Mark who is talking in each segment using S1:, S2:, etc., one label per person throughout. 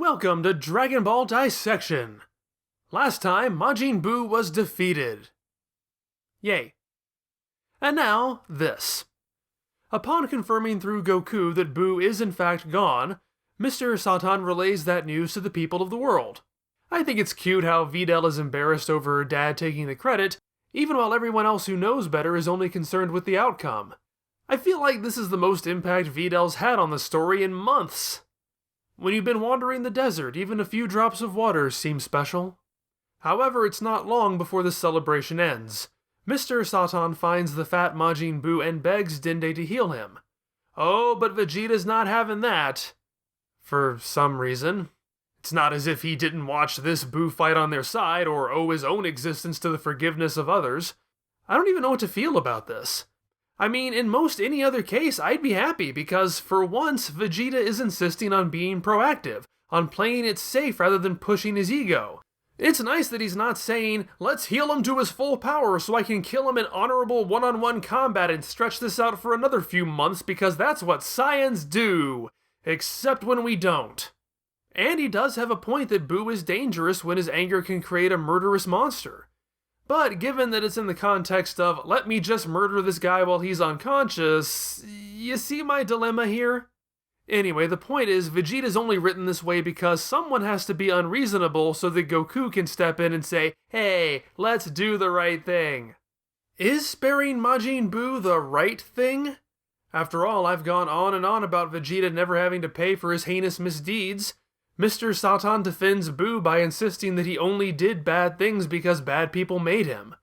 S1: Welcome to Dragon Ball Dissection! Last time, Majin Buu was defeated. Yay. And now, this. Upon confirming through Goku that Buu is in fact gone, Mr. Satan relays that news to the people of the world. I think it's cute how Videl is embarrassed over her dad taking the credit, even while everyone else who knows better is only concerned with the outcome. I feel like this is the most impact Videl's had on the story in months. When you've been wandering the desert, even a few drops of water seem special. However, it's not long before the celebration ends. Mr. Satan finds the fat Majin Buu and begs Dende to heal him. Oh, but Vegeta's not having that. For some reason. It's not as if he didn't watch this Buu fight on their side or owe his own existence to the forgiveness of others. I don't even know what to feel about this. I mean, in most any other case, I'd be happy because, for once, Vegeta is insisting on being proactive, on playing it safe rather than pushing his ego. It's nice that he's not saying, let's heal him to his full power so I can kill him in honorable one-on-one combat and stretch this out for another few months because that's what Saiyans do. Except when we don't. And he does have a point that Buu is dangerous when his anger can create a murderous monster. But given that it's in the context of, let me just murder this guy while he's unconscious, you see my dilemma here? Anyway, the point is, Vegeta's only written this way because someone has to be unreasonable so that Goku can step in and say, hey, let's do the right thing. Is sparing Majin Buu the right thing? After all, I've gone on and on about Vegeta never having to pay for his heinous misdeeds. Mr. Satan defends Buu by insisting that he only did bad things because bad people made him.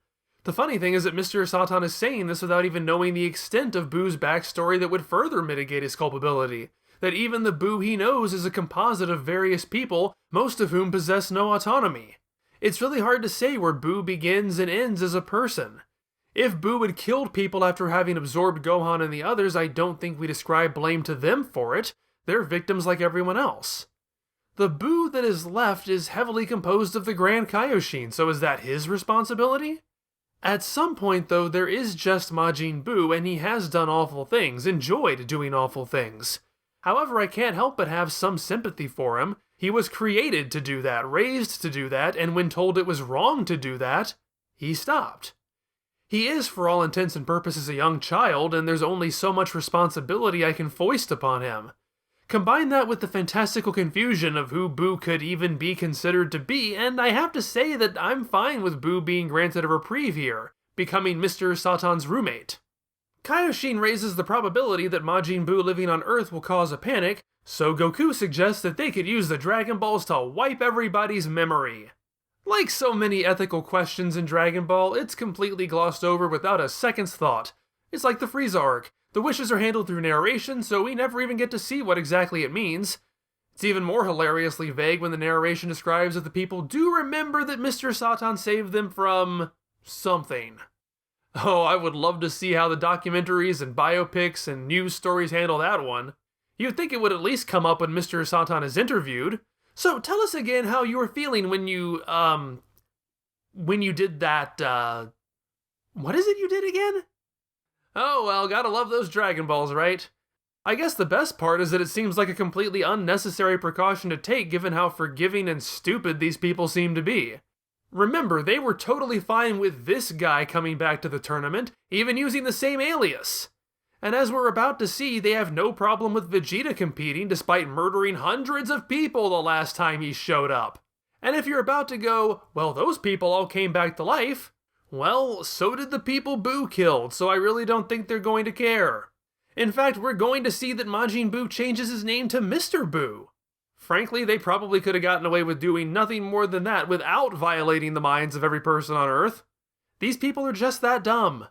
S1: The funny thing is that Mr. Satan is saying this without even knowing the extent of Buu's backstory that would further mitigate his culpability. That even the Buu he knows is a composite of various people, most of whom possess no autonomy. It's really hard to say where Buu begins and ends as a person. If Buu had killed people after having absorbed Gohan and the others, I don't think we'd ascribe blame to them for it. They're victims like everyone else. The Buu that is left is heavily composed of the Grand Kaioshin, so is that his responsibility? At some point, though, there is just Majin Buu, and he has done awful things, enjoyed doing awful things. However, I can't help but have some sympathy for him. He was created to do that, raised to do that, and when told it was wrong to do that, he stopped. He is, for all intents and purposes, a young child, and there's only so much responsibility I can foist upon him. Combine that with the fantastical confusion of who Buu could even be considered to be, and I have to say that I'm fine with Buu being granted a reprieve here, becoming Mr. Satan's roommate. Kaioshin raises the probability that Majin Buu living on Earth will cause a panic, so Goku suggests that they could use the Dragon Balls to wipe everybody's memory. Like so many ethical questions in Dragon Ball, it's completely glossed over without a second's thought. It's like the Frieza arc. The wishes are handled through narration, so we never even get to see what exactly it means. It's even more hilariously vague when the narration describes that the people do remember that Mr. Satan saved them from something. Oh, I would love to see how the documentaries and biopics and news stories handle that one. You'd think it would at least come up when Mr. Satan is interviewed. So tell us again how you were feeling when you did that, what is it you did again? Oh well, gotta love those Dragon Balls, right? I guess the best part is that it seems like a completely unnecessary precaution to take given how forgiving and stupid these people seem to be. Remember, they were totally fine with this guy coming back to the tournament, even using the same alias. And as we're about to see, they have no problem with Vegeta competing despite murdering hundreds of people the last time he showed up. And if you're about to go, well, those people all came back to life, well, so did the people Buu killed, so I really don't think they're going to care. In fact, we're going to see that Majin Buu changes his name to Mr. Buu. Frankly, they probably could have gotten away with doing nothing more than that without violating the minds of every person on Earth. These people are just that dumb.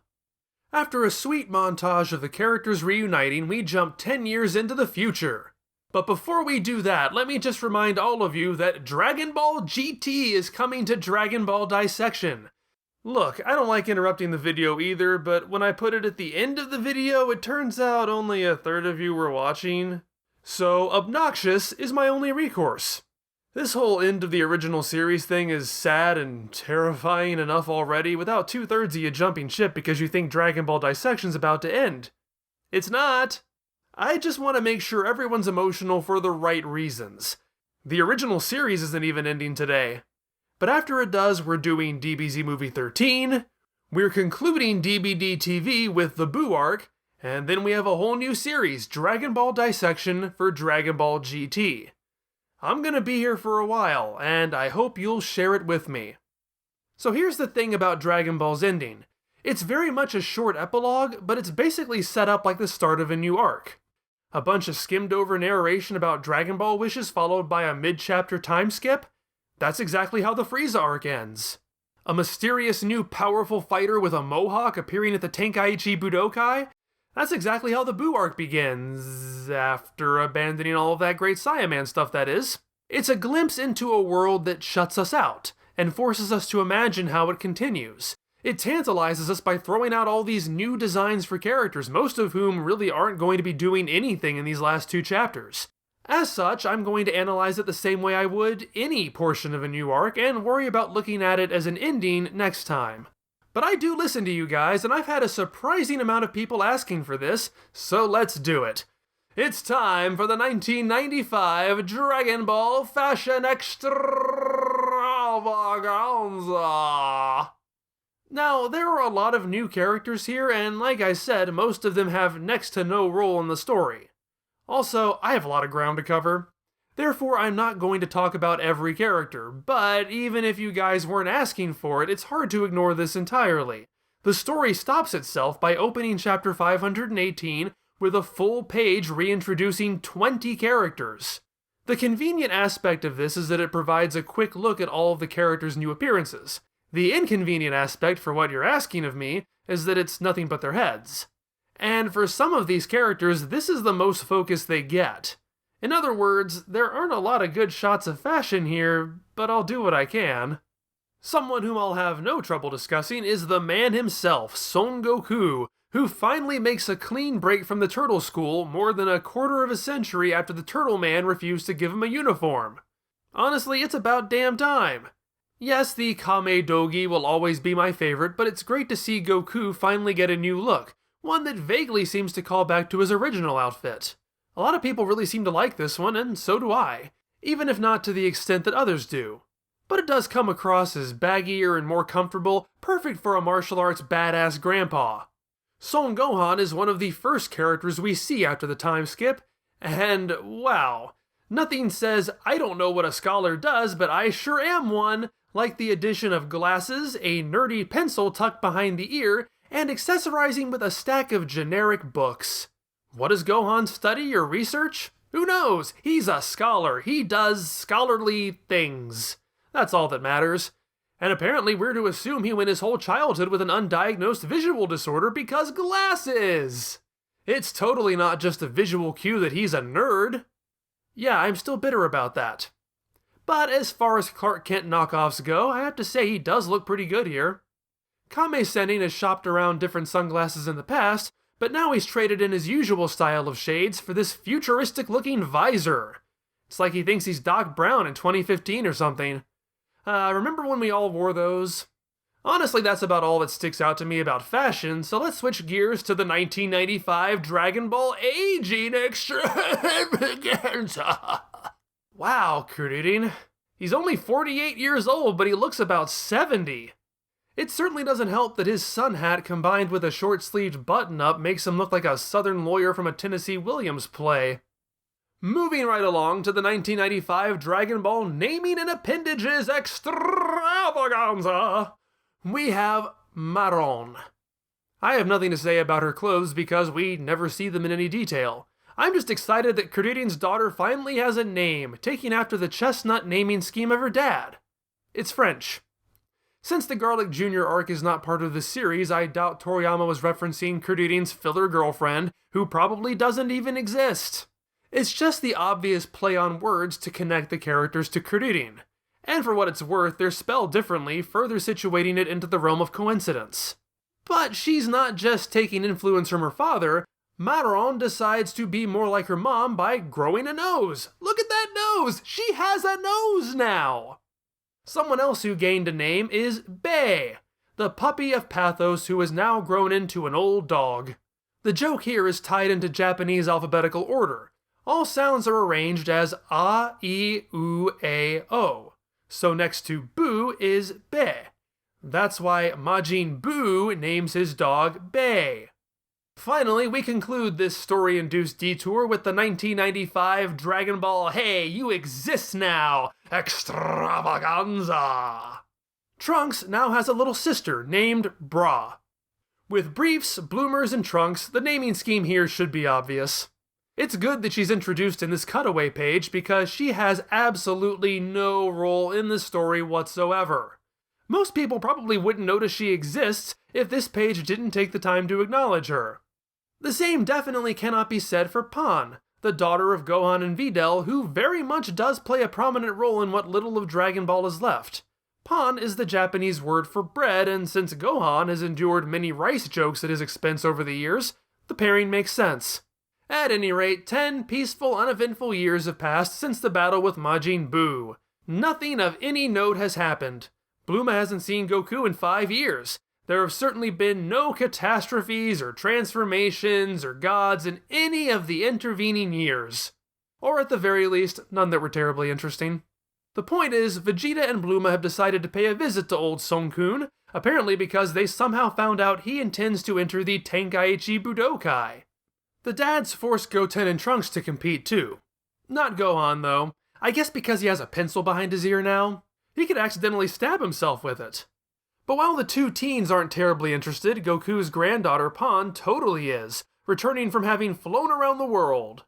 S1: After a sweet montage of the characters reuniting, we jump 10 years into the future. But before we do that, let me just remind all of you that Dragon Ball GT is coming to Dragon Ball Dissection. Look, I don't like interrupting the video either, but when I put it at the end of the video, it turns out only a third of you were watching. So, obnoxious is my only recourse. This whole end of the original series thing is sad and terrifying enough already without 2/3 of you jumping ship because you think Dragon Ball Dissection's about to end. It's not! I just want to make sure everyone's emotional for the right reasons. The original series isn't even ending today. But after it does, we're doing DBZ Movie 13, we're concluding DBD TV with the Boo arc, and then we have a whole new series, Dragon Ball Dissection for Dragon Ball GT. I'm gonna be here for a while, and I hope you'll share it with me. So here's the thing about Dragon Ball's ending. It's very much a short epilogue, but it's basically set up like the start of a new arc. A bunch of skimmed over narration about Dragon Ball wishes followed by a mid-chapter time skip? That's exactly how the Frieza arc ends. A mysterious new powerful fighter with a mohawk appearing at the Tenkaichi Budokai? That's exactly how the Boo arc begins, after abandoning all of that great Saiyaman stuff, that is. It's a glimpse into a world that shuts us out, and forces us to imagine how it continues. It tantalizes us by throwing out all these new designs for characters, most of whom really aren't going to be doing anything in these last 2 chapters. As such, I'm going to analyze it the same way I would any portion of a new arc, and worry about looking at it as an ending next time. But I do listen to you guys, and I've had a surprising amount of people asking for this, so let's do it. It's time for the 1995 Dragon Ball Fashion Extravaganza! Now, there are a lot of new characters here, and like I said, most of them have next to no role in the story. Also, I have a lot of ground to cover. Therefore, I'm not going to talk about every character, but even if you guys weren't asking for it, it's hard to ignore this entirely. The story stops itself by opening chapter 518 with a full page reintroducing 20 characters. The convenient aspect of this is that it provides a quick look at all of the characters' new appearances. The inconvenient aspect for what you're asking of me is that it's nothing but their heads. And for some of these characters, this is the most focus they get. In other words, there aren't a lot of good shots of fashion here, but I'll do what I can. Someone whom I'll have no trouble discussing is the man himself, Son Goku, who finally makes a clean break from the Turtle School more than a quarter of a century after the Turtle Man refused to give him a uniform. Honestly, it's about damn time. Yes, the Kame Dogi will always be my favorite, but it's great to see Goku finally get a new look, one that vaguely seems to call back to his original outfit. A lot of people really seem to like this one, and so do I, even if not to the extent that others do. But it does come across as baggier and more comfortable, perfect for a martial arts badass grandpa. Son Gohan is one of the first characters we see after the time skip, and wow, nothing says I don't know what a scholar does, but I sure am one, like the addition of glasses, a nerdy pencil tucked behind the ear, and accessorizing with a stack of generic books. What does Gohan study or research? Who knows? He's a scholar. He does scholarly things. That's all that matters. And apparently we're to assume he went his whole childhood with an undiagnosed visual disorder because glasses! It's totally not just a visual cue that he's a nerd. Yeah, I'm still bitter about that. But as far as Clark Kent knockoffs go, I have to say he does look pretty good here. Kame Sennin has shopped around different sunglasses in the past, but now he's traded in his usual style of shades for this futuristic-looking visor. It's like he thinks he's Doc Brown in 2015 or something. Remember when we all wore those? Honestly, that's about all that sticks out to me about fashion, so let's switch gears to the 1995 Dragon Ball Aging Extravaganza. Wow, Kuririn. He's only 48 years old, but he looks about 70. It certainly doesn't help that his sun hat combined with a short-sleeved button-up makes him look like a southern lawyer from a Tennessee Williams play. Moving right along to the 1995 Dragon Ball Naming and Appendages Extravaganza, we have Maron. I have nothing to say about her clothes because we never see them in any detail. I'm just excited that Kuririn's daughter finally has a name, taking after the chestnut naming scheme of her dad. It's French. Since the Garlic Jr. arc is not part of the series, I doubt Toriyama was referencing Kuririn's filler girlfriend, who probably doesn't even exist. It's just the obvious play on words to connect the characters to Kuririn. And for what it's worth, they're spelled differently, further situating it into the realm of coincidence. But she's not just taking influence from her father. Maron decides to be more like her mom by growing a nose. Look at that nose! She has a nose now! Someone else who gained a name is Bei, the puppy of Pathos who has now grown into an old dog. The joke here is tied into Japanese alphabetical order. All sounds are arranged as a, I, U, A, O. So next to Boo is Be. That's why Majin Buu names his dog Bei. Finally, we conclude this story-induced detour with the 1995 Dragon Ball Hey, You Exist Now! Extravaganza! Trunks now has a little sister named Bra. With briefs, bloomers, and trunks, the naming scheme here should be obvious. It's good that she's introduced in this cutaway page because she has absolutely no role in the story whatsoever. Most people probably wouldn't notice she exists if this page didn't take the time to acknowledge her. The same definitely cannot be said for Pan, the daughter of Gohan and Videl, who very much does play a prominent role in what little of Dragon Ball is left. Pan is the Japanese word for bread, and since Gohan has endured many rice jokes at his expense over the years, the pairing makes sense. At any rate, 10 peaceful, uneventful years have passed since the battle with Majin Buu. Nothing of any note has happened. Bulma hasn't seen Goku in 5 years. There have certainly been no catastrophes or transformations or gods in any of the intervening years. Or at the very least, none that were terribly interesting. The point is, Vegeta and Bulma have decided to pay a visit to old Son-kun, apparently because they somehow found out he intends to enter the Tenkaichi Budokai. The dads force Goten and Trunks to compete too. Not Gohan though, I guess because he has a pencil behind his ear now. He could accidentally stab himself with it. But while the two teens aren't terribly interested, Goku's granddaughter Pan totally is, returning from having flown around the world.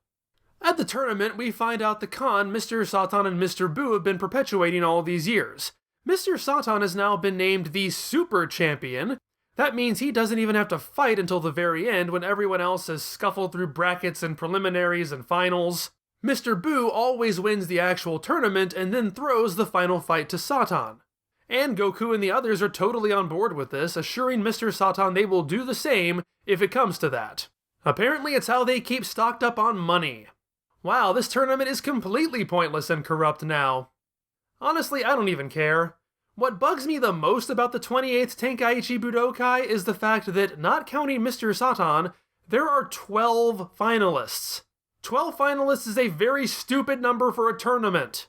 S1: At the tournament, we find out the con Mr. Satan and Mr. Buu have been perpetuating all these years. Mr. Satan has now been named the Super Champion. That means he doesn't even have to fight until the very end when everyone else has scuffled through brackets and preliminaries and finals. Mr. Buu always wins the actual tournament and then throws the final fight to Satan. And Goku and the others are totally on board with this, assuring Mr. Satan they will do the same if it comes to that. Apparently it's how they keep stocked up on money. Wow, this tournament is completely pointless and corrupt now. Honestly, I don't even care. What bugs me the most about the 28th Tenkaichi Budokai is the fact that, not counting Mr. Satan, there are 12 finalists. 12 finalists is a very stupid number for a tournament.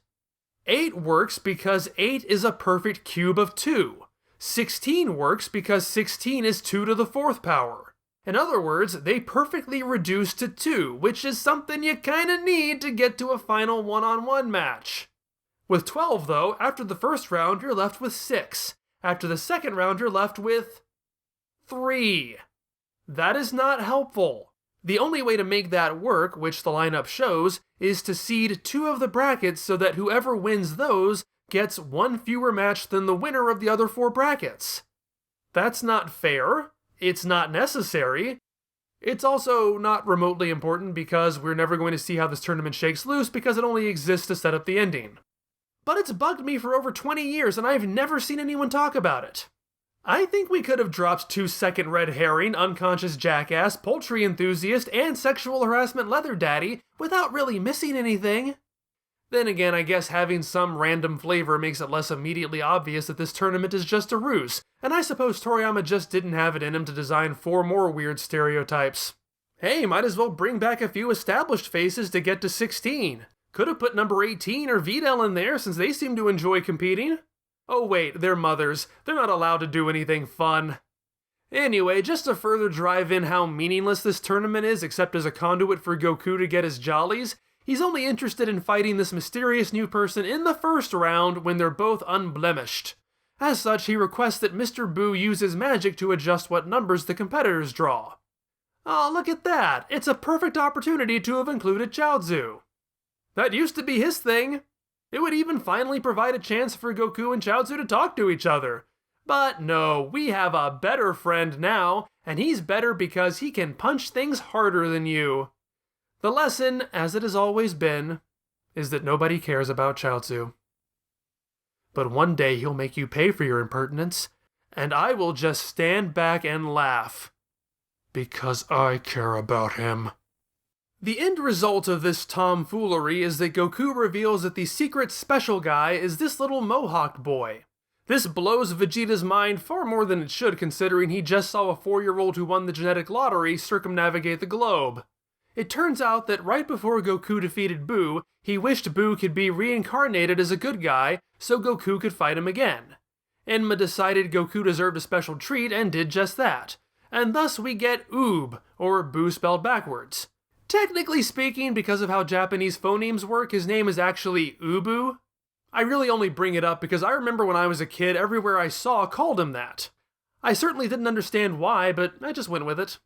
S1: 8 works because 8 is a perfect cube of 2. 16 works because 16 is 2 to the 4th power. In other words, they perfectly reduce to 2, which is something you kinda need to get to a final one-on-one match. With 12 though, after the first round you're left with 6. After the second round you're left with 3. That is not helpful. The only way to make that work, which the lineup shows, is to seed 2 of the brackets so that whoever wins those gets 1 fewer match than the winner of the other 4 brackets. That's not fair. It's not necessary. It's also not remotely important because we're never going to see how this tournament shakes loose because it only exists to set up the ending. But it's bugged me for over 20 years and I've never seen anyone talk about it. I think we could have dropped 2-second red herring, unconscious jackass, poultry enthusiast, and sexual harassment leather daddy without really missing anything. Then again, I guess having some random flavor makes it less immediately obvious that this tournament is just a ruse, and I suppose Toriyama just didn't have it in him to design 4 more weird stereotypes. Hey, might as well bring back a few established faces to get to 16. Could have put number 18 or Videl in there since they seem to enjoy competing. Oh wait, they're mothers. They're not allowed to do anything fun. Anyway, just to further drive in how meaningless this tournament is except as a conduit for Goku to get his jollies, he's only interested in fighting this mysterious new person in the first round when they're both unblemished. As such, he requests that Mr. Buu use his magic to adjust what numbers the competitors draw. Oh, look at that! It's a perfect opportunity to have included Chaozu. That used to be his thing. It would even finally provide a chance for Goku and Chaozu to talk to each other. But no, we have a better friend now, and he's better because he can punch things harder than you. The lesson, as it has always been, is that nobody cares about Chaozu. But one day he'll make you pay for your impertinence, and I will just stand back and laugh. Because I care about him. The end result of this tomfoolery is that Goku reveals that the secret special guy is this little mohawked boy. This blows Vegeta's mind far more than it should considering he just saw a 4-year-old who won the genetic lottery circumnavigate the globe. It turns out that right before Goku defeated Buu, he wished Buu could be reincarnated as a good guy so Goku could fight him again. Enma decided Goku deserved a special treat and did just that. And thus we get Oob, or Buu spelled backwards. Technically speaking, because of how Japanese phonemes work, his name is actually Ubu. I really only bring it up because I remember when I was a kid, everywhere I saw called him that. I certainly didn't understand why, but I just went with it.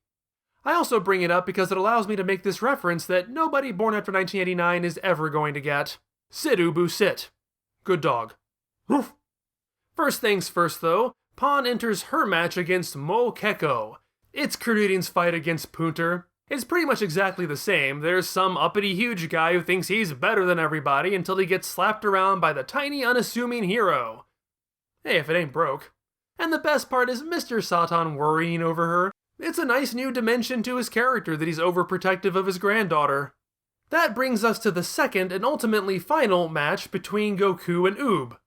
S1: I also bring it up because it allows me to make this reference that nobody born after 1989 is ever going to get. Sit, Ubu, sit. Good dog. Woof. First things first though, Pawn enters her match against Mo Keko. It's Kuririn's fight against Punter. It's pretty much exactly the same. There's some uppity huge guy who thinks he's better than everybody until he gets slapped around by the tiny unassuming hero. Hey, if it ain't broke. And the best part is Mr. Satan worrying over her. It's a nice new dimension to his character that he's overprotective of his granddaughter. That brings us to the second and ultimately final match between Goku and Oob.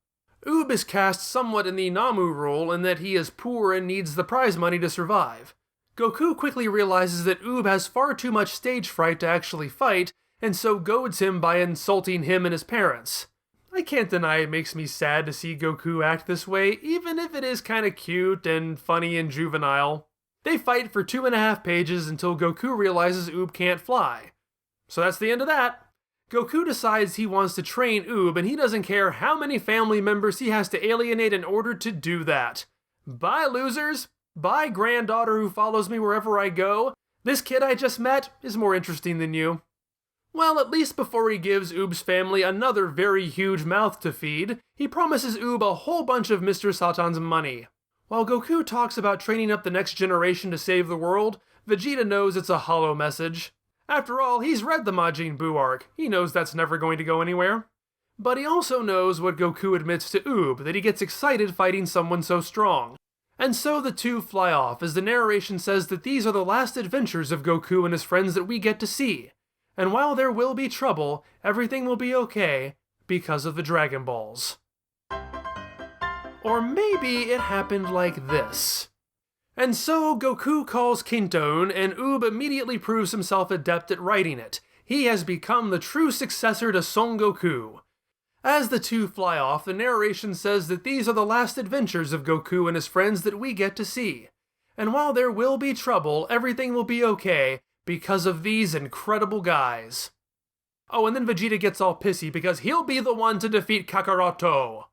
S1: Oob is cast somewhat in the Namu role in that he is poor and needs the prize money to survive. Goku quickly realizes that Oob has far too much stage fright to actually fight, and so goads him by insulting him and his parents. I can't deny it makes me sad to see Goku act this way, even if it is kinda cute and funny and juvenile. They fight for 2.5 pages until Goku realizes Oob can't fly. So that's the end of that. Goku decides he wants to train Oob, and he doesn't care how many family members he has to alienate in order to do that. Bye, losers! Bye, granddaughter who follows me wherever I go. This kid I just met is more interesting than you. Well, at least before he gives Oob's family another very huge mouth to feed, he promises Oob a whole bunch of Mr. Satan's money. While Goku talks about training up the next generation to save the world, Vegeta knows it's a hollow message. After all, he's read the Majin Buu arc. He knows that's never going to go anywhere. But he also knows what Goku admits to Oob, that he gets excited fighting someone so strong. And so the two fly off as the narration says that these are the last adventures of Goku and his friends that we get to see. And while there will be trouble, everything will be okay because of the Dragon Balls. Or maybe it happened like this. And so Goku calls Kinton, and Oob immediately proves himself adept at writing it. He has become the true successor to Son Goku. As the two fly off, the narration says that these are the last adventures of Goku and his friends that we get to see. And while there will be trouble, everything will be okay because of these incredible guys. Oh, and then Vegeta gets all pissy because he'll be the one to defeat Kakaroto.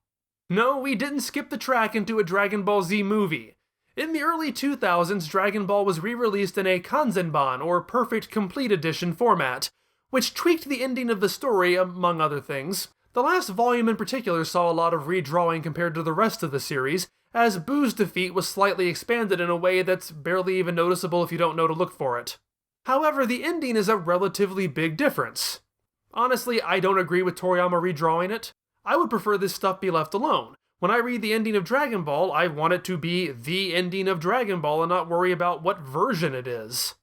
S1: No, we didn't skip the track into a Dragon Ball Z movie. In the early 2000s, Dragon Ball was re-released in a Kanzenban, or Perfect Complete Edition format, which tweaked the ending of the story, among other things. The last volume in particular saw a lot of redrawing compared to the rest of the series, as Buu's defeat was slightly expanded in a way that's barely even noticeable if you don't know to look for it. However, the ending is a relatively big difference. Honestly, I don't agree with Toriyama redrawing it. I would prefer this stuff be left alone. When I read the ending of Dragon Ball, I want it to be the ending of Dragon Ball and not worry about what version it is.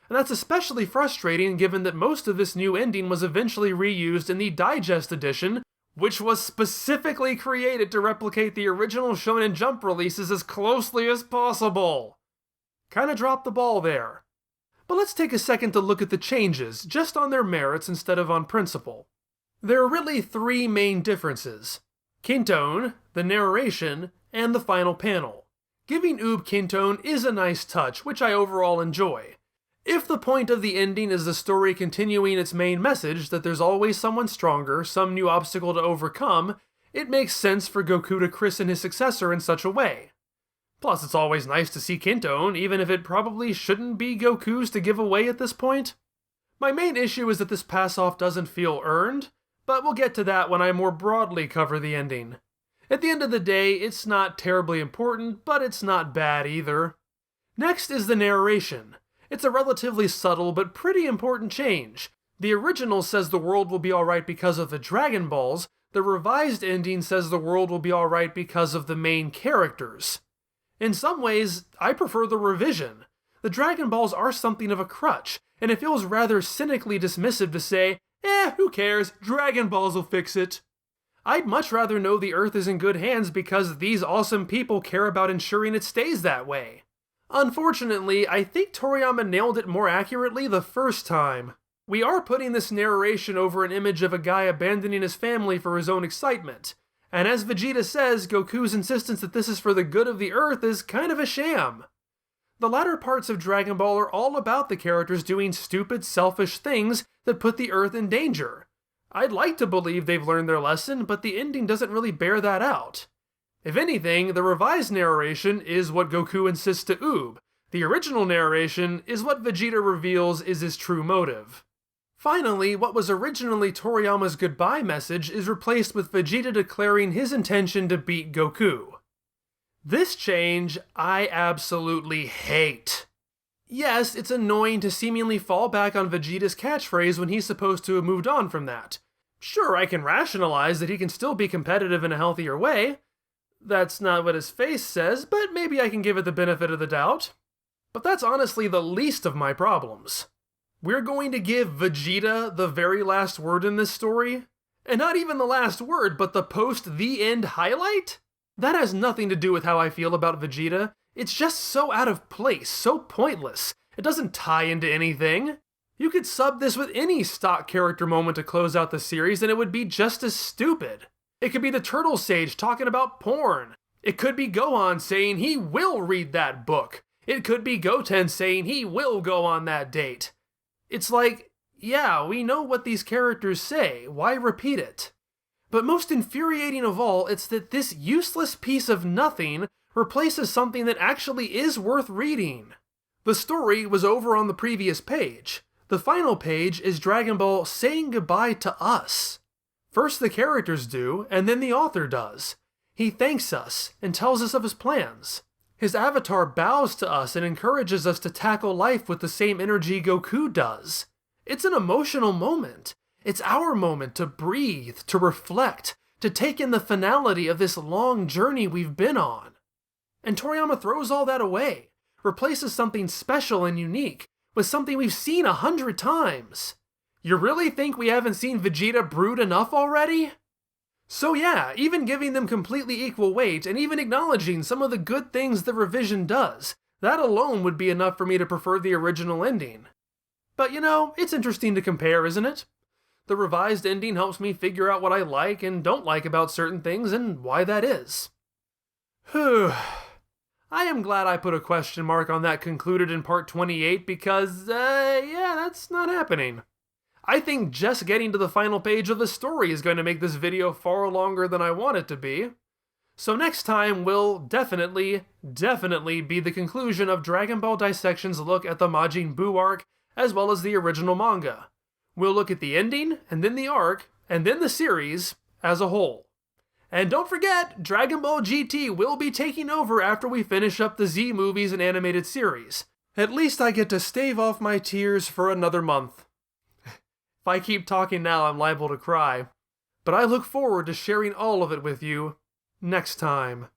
S1: And that's especially frustrating given that most of this new ending was eventually reused in the Digest edition, which was specifically created to replicate the original Shonen Jump releases as closely as possible. Kinda dropped the ball there. But let's take a second to look at the changes, just on their merits instead of on principle. There are really 3 main differences. Kinton, the narration, and the final panel. Giving Oob Kinton is a nice touch, which I overall enjoy. If the point of the ending is the story continuing its main message that there's always someone stronger, some new obstacle to overcome, it makes sense for Goku to christen his successor in such a way. Plus, it's always nice to see Kinton, even if it probably shouldn't be Goku's to give away at this point. My main issue is that this pass-off doesn't feel earned, but we'll get to that when I more broadly cover the ending. At the end of the day, it's not terribly important, but it's not bad either. Next is the narration. It's a relatively subtle but pretty important change. The original says the world will be alright because of the Dragon Balls, the revised ending says the world will be alright because of the main characters. In some ways, I prefer the revision. The Dragon Balls are something of a crutch, and it feels rather cynically dismissive to say, who cares, Dragon Balls will fix it. I'd much rather know the Earth is in good hands because these awesome people care about ensuring it stays that way. Unfortunately, I think Toriyama nailed it more accurately the first time. We are putting this narration over an image of a guy abandoning his family for his own excitement, and as Vegeta says, Goku's insistence that this is for the good of the Earth is kind of a sham. The latter parts of Dragon Ball are all about the characters doing stupid, selfish things that put the Earth in danger. I'd like to believe they've learned their lesson, but the ending doesn't really bear that out. If anything, the revised narration is what Goku insists to Oob. The original narration is what Vegeta reveals is his true motive. Finally, what was originally Toriyama's goodbye message is replaced with Vegeta declaring his intention to beat Goku. This change I absolutely hate. Yes, it's annoying to seemingly fall back on Vegeta's catchphrase when he's supposed to have moved on from that. Sure, I can rationalize that he can still be competitive in a healthier way. That's not what his face says, but maybe I can give it the benefit of the doubt. But that's honestly the least of my problems. We're going to give Vegeta the very last word in this story? And not even the last word, but the post-the end highlight? That has nothing to do with how I feel about Vegeta. It's just so out of place, so pointless. It doesn't tie into anything. You could sub this with any stock character moment to close out the series and it would be just as stupid. It could be the Turtle Sage talking about porn. It could be Gohan saying he will read that book. It could be Goten saying he will go on that date. It's like, yeah, we know what these characters say, why repeat it? But most infuriating of all, it's that this useless piece of nothing replaces something that actually is worth reading. The story was over on the previous page. The final page is Dragon Ball saying goodbye to us. First the characters do, and then the author does. He thanks us and tells us of his plans. His avatar bows to us and encourages us to tackle life with the same energy Goku does. It's an emotional moment. It's our moment to breathe, to reflect, to take in the finality of this long journey we've been on. And Toriyama throws all that away, replaces something special and unique with something we've seen 100 times. You really think we haven't seen Vegeta brood enough already? So yeah, even giving them completely equal weight and even acknowledging some of the good things the revision does, that alone would be enough for me to prefer the original ending. But you know, it's interesting to compare, isn't it? The revised ending helps me figure out what I like and don't like about certain things and why that is. Whew. I am glad I put a question mark on that concluded in part 28 because, yeah, that's not happening. I think just getting to the final page of the story is going to make this video far longer than I want it to be. So next time will definitely be the conclusion of Dragon Ball Dissection's look at the Majin Buu arc as well as the original manga. We'll look at the ending, and then the arc, and then the series as a whole. And don't forget, Dragon Ball GT will be taking over after we finish up the Z movies and animated series. At least I get to stave off my tears for another month. If I keep talking now, I'm liable to cry. But I look forward to sharing all of it with you next time.